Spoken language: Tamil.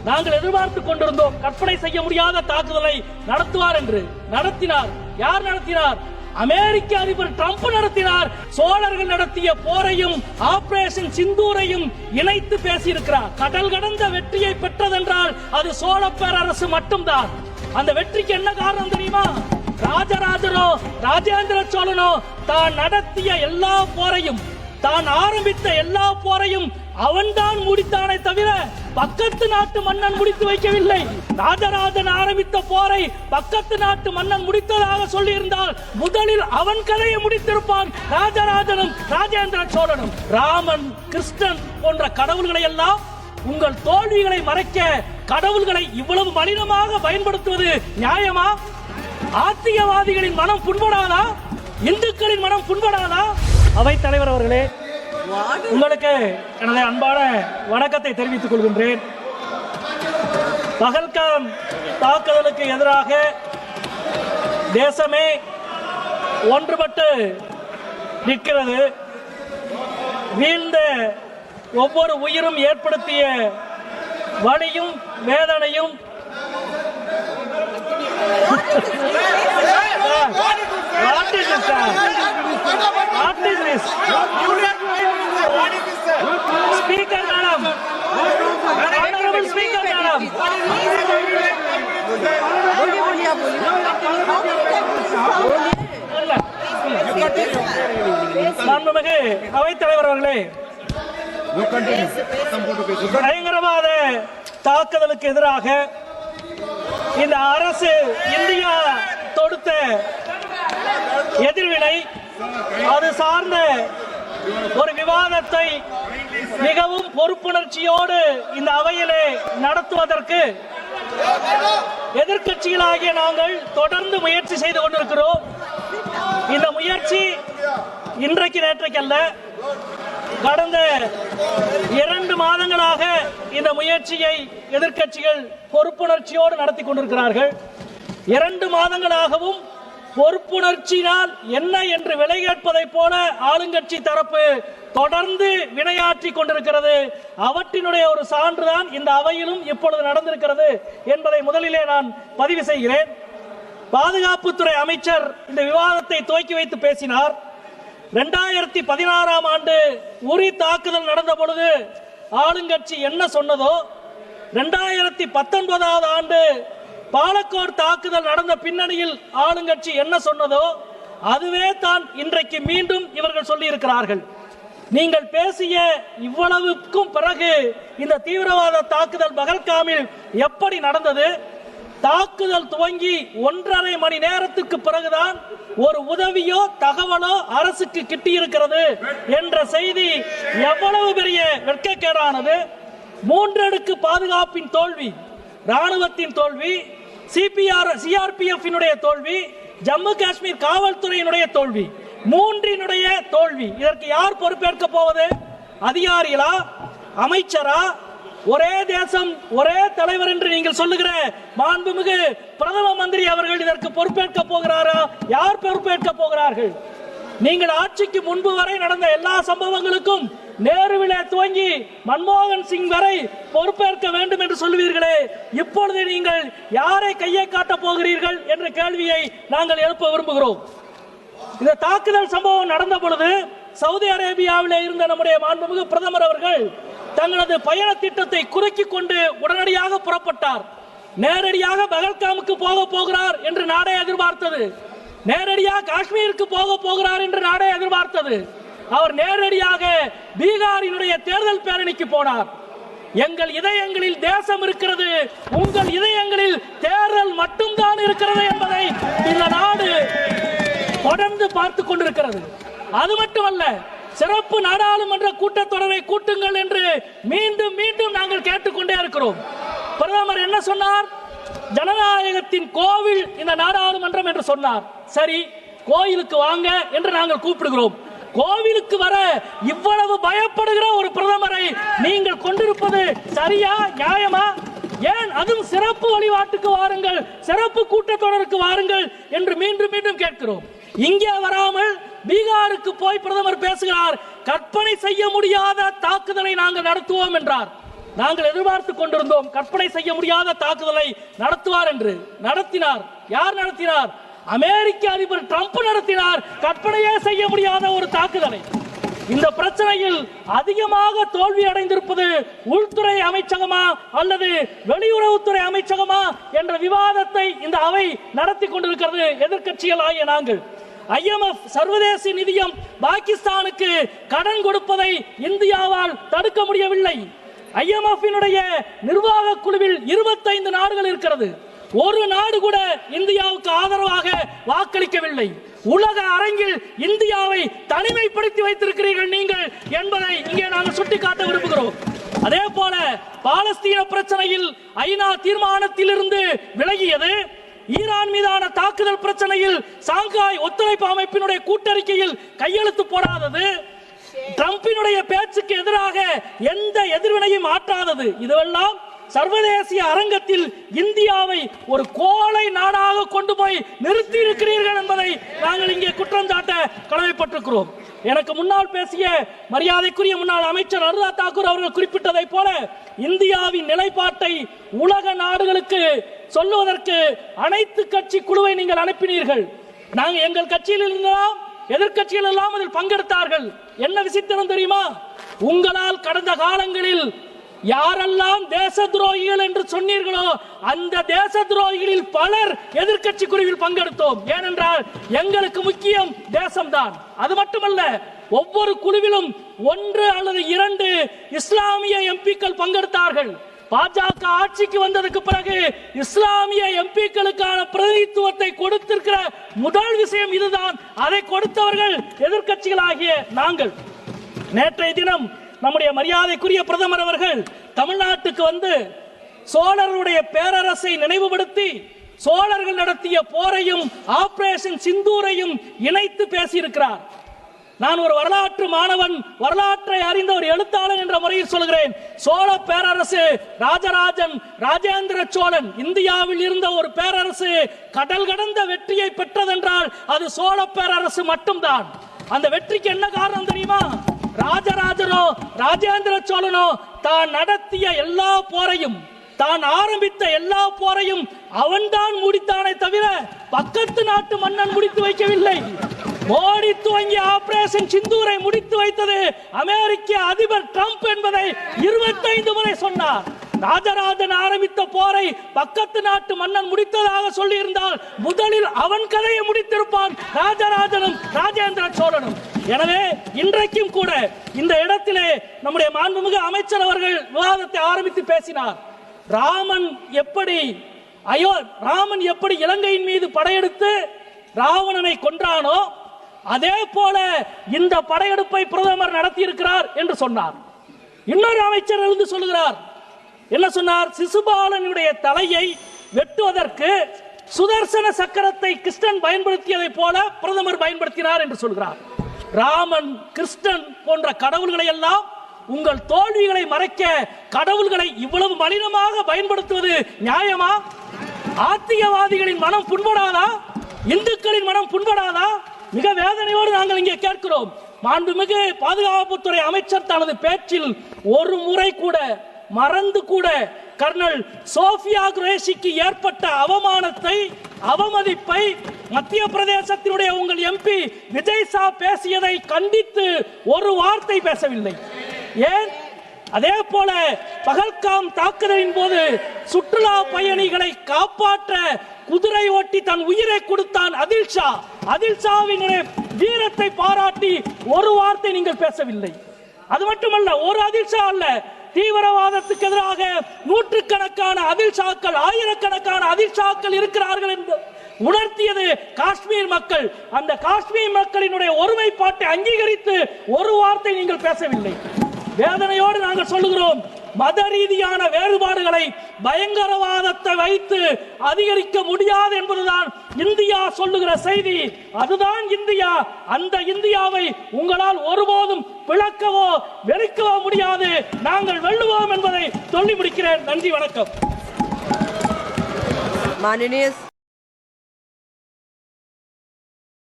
நாங்கள் எதிர்பார்த்துக் கொண்டிருந்தோம். கற்பனை செய்ய முடியாத தாக்குதலை நடத்துவார் என்று. நடத்தினார். யார் நடத்தினார்? அமெரிக்க அதிபர் டிரம்ப் நடத்தினார். சோழர்கள் நடத்திய போரையும் ஆபரேஷன் சிந்தூரையும் இணைத்து பேசியிருக்கிறார். கடல் கடந்த வெற்றியை பெற்றதென்றால் அது சோழ பேரரசு மட்டும்தான். அந்த வெற்றிக்கு என்ன காரணம் தெரியுமா? ராஜராஜனோ ராஜேந்திர சோழனோ தான் நடத்திய எல்லா போரையும், தான் ஆரம்பித்த எல்லா போரையும் அவன்தான் முடித்தானே தவிர பக்கத்து நாட்டு மன்னன் முடித்து வைக்கவில்லை. ராஜராஜன் ஆரம்பித்த போரை பக்கத்து நாட்டு மன்னன் முடித்ததாக சொல்லி இருந்தால் முதலில் அவன் கதையை முடித்திருப்பான் ராஜராஜனும் ராஜேந்திர சோழனும். ராமன், கிருஷ்ணன் போன்ற கடவுள்களை எல்லாம் உங்கள் தோல்விகளை மறைக்க கடவுள்களை இவ்வளவு மலினமாக பயன்படுத்துவது நியாயமா? ஆத்திகவாதிகளின் மனம் புண்படாதா? இந்துக்களின் மனம் புண்படாதா? அவைத் தலைவர் அவர்களே, உங்களுக்கு எனது அன்பான வணக்கத்தை தெரிவித்துக் கொள்கின்றேன். பகல்காம் தாக்குதலுக்கு எதிராக தேசமே ஒன்றுபட்டு நிற்கிறது. வீழ்ந்த ஒவ்வொரு உயிரும் ஏற்படுத்திய வலியும் வேதனையும் What is this, sir? What is this? Speaker, madam. Honorable Speaker, madam. மாண்புமிகு அவைத் தலைவர் அவர்களே, பயங்கரவாத தாக்குதலுக்கு எதிராக இந்த அரசு இந்தியா தொடுத்த எதிர்வினை, அது சார்ந்த ஒரு விவாதத்தை மிகவும் பொறுப்புணர்ச்சியோடு இந்த அவையிலே நடத்துவதற்கு எதிர்க்கட்சிகளாகிய நாங்கள் தொடர்ந்து முயற்சி செய்து கொண்டிருக்கிறோம். இந்த முயற்சி இன்றைக்கு நேற்றைக்கல்ல, கடந்த 2 மாதங்களாக இந்த முயற்சியை எதிர்க்கட்சிகள் பொறுப்புணர்ச்சியோடு நடத்தி கொண்டிருக்கிறார்கள். 2 மாதங்களாகவும் பொறுப்புணர்ச்சியினால் என்ன என்று விலை கேட்பதை போல ஆளுங்கட்சி தரப்பு தொடர்ந்து வினையாற்றி கொண்டிருக்கிறது. அவற்றினுடைய ஒரு சான்றுதான் இந்த அவையிலும் இப்பொழுது நடந்திருக்கிறது என்பதை முதலிலே நான் பதிவு செய்கிறேன். பாதுகாப்புத்துறை அமைச்சர் இந்த விவாதத்தை துவக்கி வைத்து பேசினார். 2016ஆம் ஆண்டு உரி தாக்குதல் நடந்த பொழுது ஆளுங்கட்சி என்ன சொன்னதோ, 2019ஆவது ஆண்டு பாலக்கோடு தாக்குதல் நடந்த பின்னணியில் ஆளுங்கட்சி என்ன சொன்னதோ அதுவே தான் இன்றைக்கு மீண்டும் இவர்கள் சொல்லி இருக்கிறார்கள். நீங்கள் பேசிய இவ்வளவுக்கும் பிறகு இந்த தீவிரவாத தாக்குதல் பகல்காமில் எப்படி நடந்தது? தாக்குதல் துவங்கி 1.5 மணி நேரத்துக்கு பிறகுதான் ஒரு உதவியோ தகவலோ அரசுக்கு கிட்டியிருக்கிறது என்ற செய்தி எவ்வளவு பெரிய வெட்கக்கேடானது. 3 அடுக்கு பாதுகாப்பின் தோல்வி, ராணுவத்தின் தோல்வி, சிஆர்பிஎஃப் தோல்வி, ஜம்மு காஷ்மீர் காவல்துறையினுடைய தோல்வி, 3னுடைய தோல்வி. இதற்கு யார் பொறுப்பேற்க போவது? அதிகாரிகளா, அமைச்சரா? ஒரே தேசம் ஒரே தலைவர் என்று நீங்கள் சொல்லுகிற மாண்புமிகு பிரதம மந்திரி அவர்கள் இதற்கு பொறுப்பேற்க போகிறாரா? யார் பொறுப்பேற்க போகிறார்கள்? நீங்கள் ஆட்சிக்கு முன்பு வரை நடந்த எல்லா சம்பவங்களுக்கும் நேருவிலே துவங்கி மன்மோகன் சிங் வரை பொறுப்பேற்க வேண்டும் என்று சொல்லுவீர்களே, இப்பொழுது நீங்கள் யாரை கையை காட்டப் போகிறீர்கள் என்ற கேள்வியை நாங்கள் எழுப்ப விரும்புகிறோம். இந்த தாக்குதல் சம்பவம் நடந்த பொழுது சவுதி அரேபியாவிலே இருந்த நம்முடைய மாண்புமிகு பிரதமர் அவர்கள் தங்களது பயண திட்டத்தை குறுக்கிக் கொண்டு உடனடியாக புறப்பட்டார். நேரடியாக பகல்காமுக்கு போக போகிறார் என்று நாடே எதிர்பார்த்தது. நேரடியாக காஷ்மீருக்கு போக போகிறார் என்று நாடே எதிர்பார்த்தது. அவர் நேரடியாக பீகாரினுடைய தேர்தல் பேரணிக்கு போனார். எங்கள் இதயங்களில் தேசம் இருக்கிறது, உங்கள் இதயங்களில் தேர்தல் மட்டும்தான் இருக்கிறது என்பதை இந்த நாடு தொடர்ந்து பார்த்துக் கொண்டிருக்கிறது. அது மட்டுமல்ல, சிறப்பு நாடாளுமன்ற கூட்டத்தொடரை கூட்டுங்கள் என்று மீண்டும் மீண்டும் நாங்கள் கேட்டுக்கொண்டே இருக்கிறோம். பிரதமர் என்ன சொன்னார்? ஜனநாயகத்தின் கோவில் இந்த நாடாளுமன்றம் என்று சொன்னார். சரி, கோயிலுக்கு வாங்க என்று நாங்கள் கூப்பிடுகிறோம். கோவிலுக்கு வர இவ்வளவு பயப்படுகிற ஒரு பிரதமரை நீங்கள் கொண்டிருப்பது சரியா, நியாயமா? ஏன் அதுவும் சிறப்பு வழிபாட்டுக்கு வாருங்கள், சிறப்பு கூட்டத்தொடருக்கு வாருங்கள் என்று மீண்டும் மீண்டும் கேட்கிறோம். இங்கே வராமல் பீகாருக்கு போய் பிரதமர் பேசுகிறார். கற்பனை செய்ய முடியாத தாக்குதலை நாங்கள் நடத்துவோம் என்றார். நாங்கள் எதிர்பார்த்து கொண்டிருந்தோம் கற்பனை செய்ய முடியாத தாக்குதலை நடத்துவார் என்று. நடத்தினார். யார் நடத்தினார்? அமெரிக்க அதிபர் ட்ரம்ப் நடத்தினார். கற்பனையே செய்ய முடியாத ஒரு தாக்குதலை. இந்த பிரச்சனையில் அதிகமாக தோல்வி அடைந்திருப்பது உள்துறை அமைச்சகமா அல்லது வெளியுறவுத்துறை அமைச்சகமா என்ற விவாதத்தை இந்த அவை நடத்தி கொண்டிருக்கிறது. எதிர்க்கட்சிகள் ஆகிய நாங்கள் IMF சர்வதேச நிதியம் பாகிஸ்தானுக்கு கடன் கொடுப்பதை இந்தியாவால் தடுக்க முடியவில்லை. IMF நிர்வாக குழுவில் 25 நாடுகள் இருக்கிறது. ஒரு நாடு கூட இந்தியாவுக்கு ஆதரவாக வாக்களிக்கவில்லை. உலக அரங்கில் இந்தியாவை தனிமைப்படுத்தி வைத்திருக்கிறீர்கள் நீங்கள் என்பதை இங்கே நாங்கள் சுட்டிக்காட்ட விரும்புகிறோம். அதே போல பாலஸ்தீன பிரச்சனையில் ஐநா தீர்மானத்தில் இருந்து விலகியது, ஈரான் மீதான தாக்குதல் பிரச்சனையில் சாங்காய் ஒத்துழைப்பு அமைப்பினுடைய கூட்டறிக்கையில் கையெழுத்து போடாதது, ட்ரம்பினுடைய பேச்சுக்கு எதிராக எந்த எதிர்வினையும் ஆற்றாதது, இதுவெல்லாம் சர்வதேச அரங்கத்தில் இந்தியாவை ஒரு கோழை நாடாக கொண்டு போய் நிறுத்தி இருக்கிறீர்கள் என்பதை நாங்கள் இங்கே குற்றம் சாட்ட கடமைப்பட்டிருக்கிறோம். எனக்கு முன்னால் பேசிய மரியாதைக்குரிய முன்னாள் அமைச்சர் அனுராக் தாக்கூர் அவர்கள் குறிப்பிட்டதை போல இந்தியாவின் நிலைப்பாட்டை உலக நாடுகளுக்கு சொல்லுவதற்கு அனைத்து கட்சி குழுவை நீங்கள் அனுப்பினீர்கள். நாங்கள் எங்கள் கட்சியில் இருந்தோம், எதிர்கட்சிகள் எல்லாம் அதில் பங்கெடுத்தார்கள். என்ன விசித்திரம் தெரியுமா? உங்களால் கடந்த காலங்களில் யாரெல்லாம் தேச துரோகிகள் என்று சொன்னீர்களோ அந்த தேச துரோகிகளில் பலர் எதிர்க்கட்சி குழுவில் பங்கெடுத்தோம். ஏனென்றால் எங்களுக்கு முக்கியம் தேசம்தான். அது மட்டுமல்ல, ஒவ்வொரு குழுவிலும் 1 அல்லது 2 இஸ்லாமிய எம்பிக்கள் பங்கெடுத்தார்கள். பாஜக ஆட்சிக்கு வந்ததுக்கு பிறகு இஸ்லாமிய எம்பிக்களுக்கான பிரதிநிதித்துவத்தை கொடுத்திருக்கிற முதல் விஷயம் இதுதான். அதை கொடுத்தவர்கள் எதிர்க்கட்சிகளாகிய நாங்கள். நேற்றைய தினம் நம்முடைய மரியாதைக்குரிய பிரதமர் அவர்கள் தமிழ்நாட்டுக்கு வந்து சோழர்களுடைய பேரரசை நினைவுபடுத்தி சோழர்கள் நடத்திய போரையும் ஆபரேஷன் சிந்தூரையும் இணைத்து பேசியிருக்கிறார். நான் ஒரு வரலாற்று மாணவன், வரலாற்றை அறிந்த ஒரு எழுத்தாளர் என்ற முறையில் சொல்கிறேன். சோழ பேரரசு, ராஜராஜன், ராஜேந்திர சோழன், இந்தியாவில் இருந்த ஒரு பேரரசு கடல் கடந்த வெற்றியை பெற்றதென்றால் அது சோழ பேரரசு மட்டும்தான். அந்த வெற்றிக்கு என்ன காரணம் தெரியுமா? ராஜராஜனோ ராஜேந்திர சோழனோ தான் நடத்திய எல்லா போரையும், தான் ஆரம்பித்த எல்லா போரையும் அவன்தான் முடித்தானே தவிர பக்கத்து நாட்டு மன்னன் முடித்து வைக்கவில்லை. மோடி துவங்கிய ஆபரேஷன் சிந்தூரை முடித்து வைத்தது அமெரிக்க அதிபர் ட்ரம்ப் என்பதை 25 முறை சொன்னார். ராஜராஜன் ஆரம்பித்த போரை பக்கத்து நாட்டு மன்னன் முடித்ததாக சொல்லி இருந்தால் முதலில் அவன் கதையை முடித்திருப்பான் ராஜராஜனும் ராஜேந்திர சோழனும். எனவே இன்றைக்கும் கூட இந்த இடத்திலே நம்முடைய மாண்புமிகு அமைச்சர் அவர்கள் விவாதத்தை ஆரம்பித்து பேசினார். ராமன் எப்படி இலங்கையின் மீது படையெடுத்து ராவணனை கொன்றானோ அதே போல இந்த படையெடுப்பை பிரதமர் நடத்தி இருக்கிறார் என்று சொன்னார். இன்னொரு அமைச்சர் இருந்து சொல்லுகிறார். என்ன சொன்னார்? சிசுபாலனுடைய தலையை வெட்டுவதற்கு சுதர்சன சக்கரத்தை கிருஷ்ணன் பயன்படுத்தியதை போல பிரதமர் பயன்படுத்தினார் என்று சொல்கிறார். ராமன், கிருஷ்ணன் போன்ற கடவுள்களை எல்லாம் உங்கள் தோல்விகளை மறைக்க கடவுள்களை இவ்வளவு மலினமாக பயன்படுத்துவது நியாயமா? ஆத்திகவாதிகளின் மனம் புண்படாதா? இந்துக்களின் மனம் புண்படாதா? மிக வேதனையோடு நாங்கள் இங்கே கேட்கிறோம். மாண்புமிகு பாதுகாப்புத்துறை அமைச்சர் தனது பேச்சில் ஒரு முறை கூட மறந்து கூட கர்னல் சோஃபியா குரேஷிக்கு ஏற்பட்ட அவமானத்தை, அவமதிப்பை மத்திய பிரதேசத்தினுடைய உங்கள் MP விஜய் ஷா பேசியதை கண்டித்து ஒரு வார்த்தை பேசவில்லை. ஏன்? அதே போல பகல்காம் தாக்குதலின் போது சுற்றுலா பயணிகளை காப்பாற்ற குதிரை ஓட்டி தன் உயிரை கொடுத்தான் அதில்ஷாவின் வீரத்தை பாராட்டி ஒரு வார்த்தை நீங்கள் பேசவில்லை. அது மட்டுமல்ல, ஒரு அதில்ஷா அல்ல, தீவிரவாதத்துக்கு எதிராக நூற்றுக்கணக்கான அதில்ஷாக்கள், ஆயிரக்கணக்கான அதில்ஷாக்கள் இருக்கிறார்கள் என்று உணர்த்தியது காஷ்மீர் மக்கள். அந்த காஷ்மீர் மக்களினுடைய ஒருமைப்பாட்டை அங்கீகரித்து ஒரு வார்த்தை நீங்கள் பேசவில்லை. வேதனையோடு நாங்கள் சொல்லுகிறோம், மத ரீதியான வேறுபாடுகளை பயங்கரவாதத்தை வைத்து அதிகரிக்க முடியாது என்பதுதான் இந்தியா சொல்லுகிற செய்தி. அதுதான் இந்தியா. அந்த இந்தியாவை உங்களால் ஒருபோதும் பிளக்கவோ வெறுக்கவோ முடியாது. நாங்கள் வெல்லுவோம் என்பதை சொல்லி முடிக்கிறேன். நன்றி, வணக்கம்.